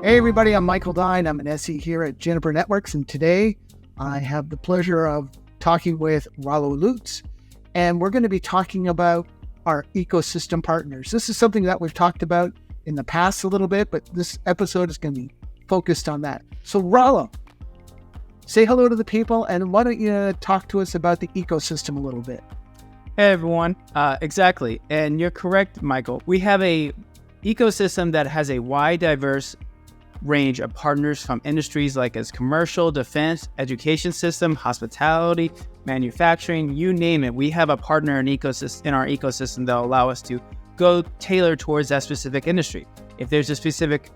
Hey everybody, I'm Micheal Dine. I'm an SE here at Juniper Networks, and today I have the pleasure of talking with Rollo Lutz, and we're going to be talking about our ecosystem partners. This is something that we've talked about in the past a little bit, but this episode is going to be focused on that. So Rollo, say hello to the people, and why don't you talk to us about the ecosystem a little bit? Hey everyone, exactly, and you're correct, Michael. We have a ecosystem that has a wide, diverse range of partners from industries like as commercial, defense, education system, hospitality, manufacturing, you name it. We have a partner in our ecosystem that will allow us to go tailor towards that specific industry. If there's a specific,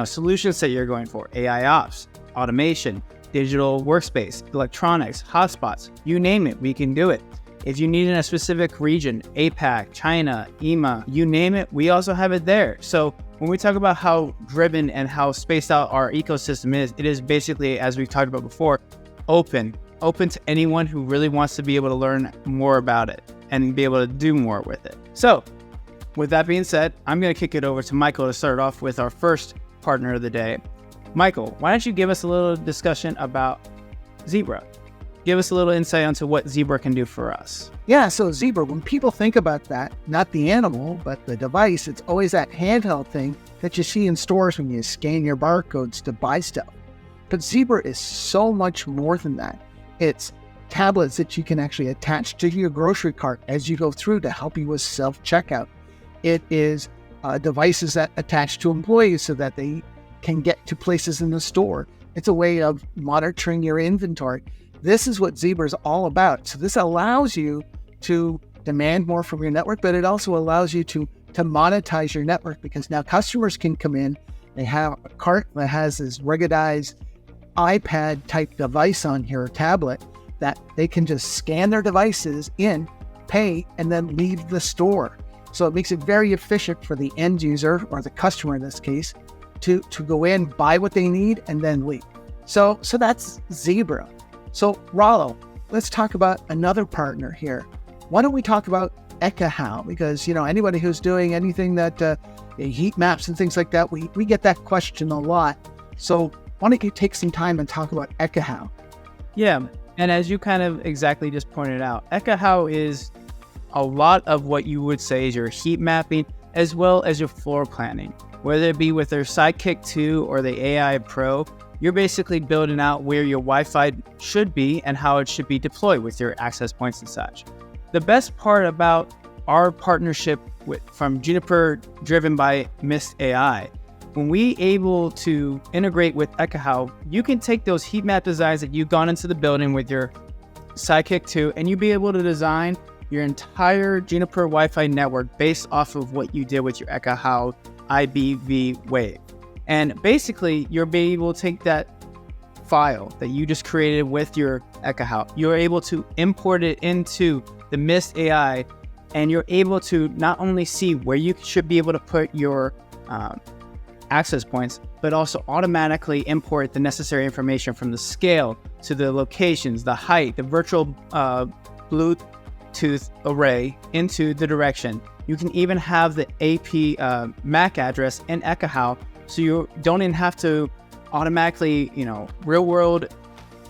solutions that you're going for, AI ops, automation, digital workspace, electronics, hotspots, you name it, we can do it. If you need in a specific region, APAC, China, EMA, you name it, we also have it there. So when we talk about how driven and how spaced out our ecosystem is, it is basically, as we've talked about before, open to anyone who really wants to be able to learn more about it and be able to do more with it. So with that being said, I'm going to kick it over to Michael to start off with our first partner of the day. Michael, why don't you give us a little discussion about Zebra? Give us a little insight onto what Zebra can do for us. Yeah, so Zebra, when people think about that, not the animal, but the device, it's always that handheld thing that you see in stores when you scan your barcodes to buy stuff. But Zebra is so much more than that. It's tablets that you can actually attach to your grocery cart as you go through to help you with self-checkout. It is devices that attach to employees so that they can get to places in the store. It's a way of monitoring your inventory. This is what Zebra is all about. So this allows you to demand more from your network, but it also allows you to monetize your network, because now customers can come in, they have a cart that has this ruggedized iPad type device on here, or tablet, that they can just scan their devices in, pay, and then leave the store. So it makes it very efficient for the end user, or the customer in this case, to go in, buy what they need, and then leave. So that's Zebra. So Rollo, let's talk about another partner here. Why don't we talk about Ekahau? Because, anybody who's doing anything that heat maps and things like that, we get that question a lot. So why don't you take some time and talk about Ekahau? Yeah, and as you kind of exactly just pointed out, Ekahau is a lot of what you would say is your heat mapping as well as your floor planning. Whether it be with their Sidekick 2 or the AI Pro, you're basically building out where your Wi-Fi should be and how it should be deployed with your access points and such. The best part about our partnership from Juniper, driven by Mist AI, when we able to integrate with Ekahau, you can take those heat map designs that you've gone into the building with your Sidekick 2, and you be able to design your entire Juniper Wi-Fi network based off of what you did with your Ekahau IBV Wave. And basically, you'll be able to take that file that you just created with your Ekahau, you're able to import it into the Mist AI, and you're able to not only see where you should be able to put your access points, but also automatically import the necessary information from the scale to the locations, the height, the virtual Bluetooth array into the direction. You can even have the AP MAC address in Ekahau, so you don't even have to automatically, real world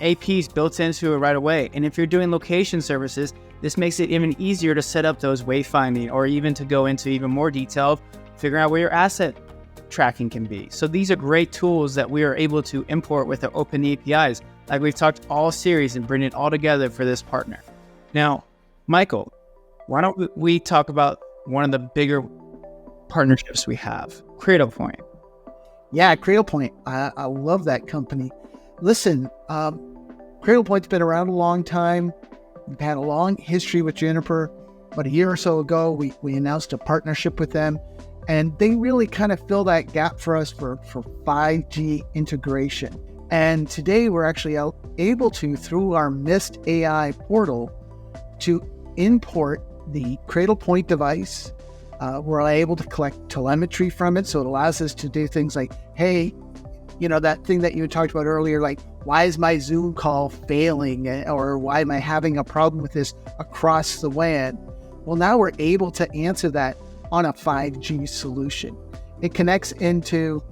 APs built into it right away. And if you're doing location services, this makes it even easier to set up those wayfinding, or even to go into even more detail, figuring out where your asset tracking can be. So these are great tools that we are able to import with our open APIs, like we've talked all series, and bring it all together for this partner. Now, Michael, why don't we talk about one of the bigger partnerships we have, Cradlepoint. Yeah, Cradlepoint. I love that company. Listen, Cradlepoint's been around a long time. We've had a long history with Juniper. About a year or so ago, we announced a partnership with them, and they really kind of fill that gap for us for 5G integration. And today we're actually able to, through our Mist AI portal, to import the Cradlepoint device. We're able to collect telemetry from it, so it allows us to do things like, hey, that thing that you talked about earlier, like, why is my Zoom call failing, or why am I having a problem with this across the WAN? Well, now we're able to answer that on a 5G solution. It connects into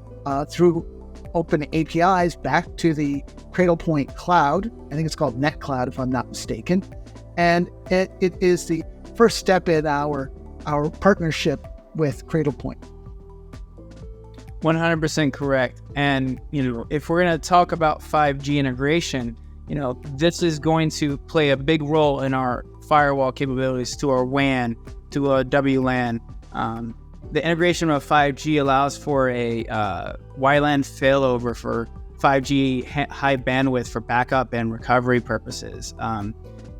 through open APIs back to the Cradlepoint cloud. I think it's called NetCloud, if I'm not mistaken. And it is the first step in our partnership with Cradlepoint. 100% correct. And, if we're going to talk about 5G integration, this is going to play a big role in our firewall capabilities to our WAN, to a WLAN. The integration of 5G allows for a WLAN failover for 5G high bandwidth for backup and recovery purposes.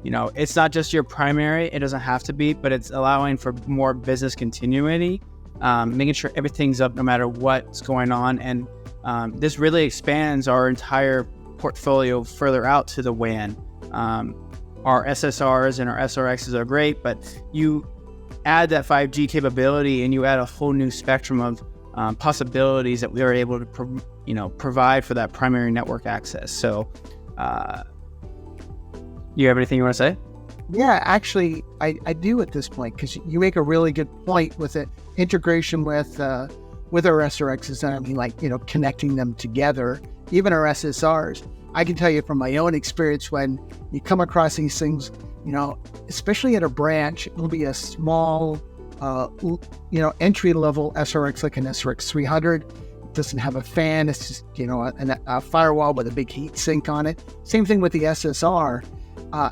It's not just your primary, it doesn't have to be, but it's allowing for more business continuity, making sure everything's up no matter what's going on. And this really expands our entire portfolio further out to the WAN. Our SSRs and our SRXs are great, but you add that 5G capability and you add a whole new spectrum of possibilities that we are able to provide for that primary network access. So you have anything you want to say? Yeah, actually, I do at this point, because you make a really good point with it. Integration with our SRXs, and I mean, connecting them together, even our SSRs. I can tell you from my own experience, when you come across these things, especially at a branch, it'll be a small, entry-level SRX, like an SRX 300. It doesn't have a fan. It's just, a firewall with a big heat sink on it. Same thing with the SSR.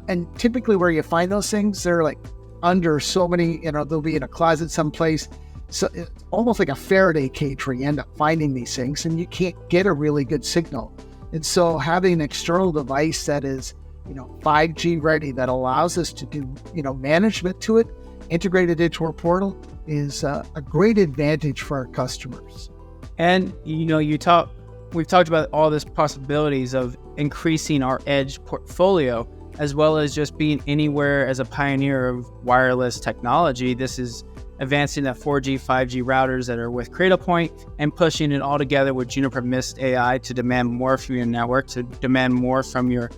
And typically where you find those things, they're like under so many, they'll be in a closet someplace. So it's almost like a Faraday cage where you end up finding these things and you can't get a really good signal. And so having an external device that is, 5G ready, that allows us to do, management to it, integrated into our portal, is a great advantage for our customers. And, we've talked about all these possibilities of increasing our edge portfolio, as well as just being anywhere as a pioneer of wireless technology. This is advancing the 4G, 5G routers that are with Cradlepoint and pushing it all together with Juniper Mist AI to demand more from your network, to demand more from your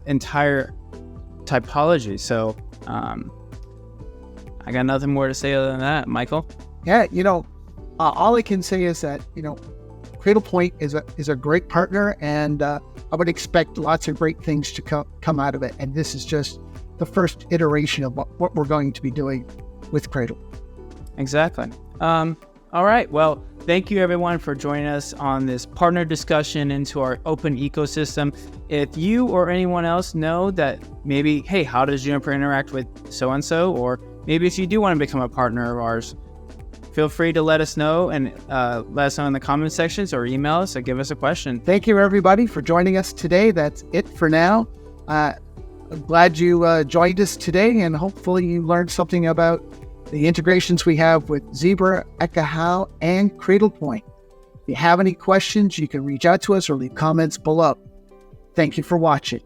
entire typology. So I got nothing more to say other than that, Michael. Yeah, all I can say is that, Cradlepoint is a great partner, and I would expect lots of great things to come out of it. And this is just the first iteration of what we're going to be doing with Cradle. Exactly. All right. Well, thank you everyone for joining us on this partner discussion into our open ecosystem. If you or anyone else know that maybe, hey, how does Juniper interact with so-and-so? Or maybe if you do want to become a partner of ours, feel free to let us know, and let us know in the comment sections, or email us, or give us a question. Thank you everybody for joining us today. That's it for now. I'm glad you joined us today, and hopefully you learned something about the integrations we have with Zebra, Ekahau, and Cradlepoint. If you have any questions, you can reach out to us or leave comments below. Thank you for watching.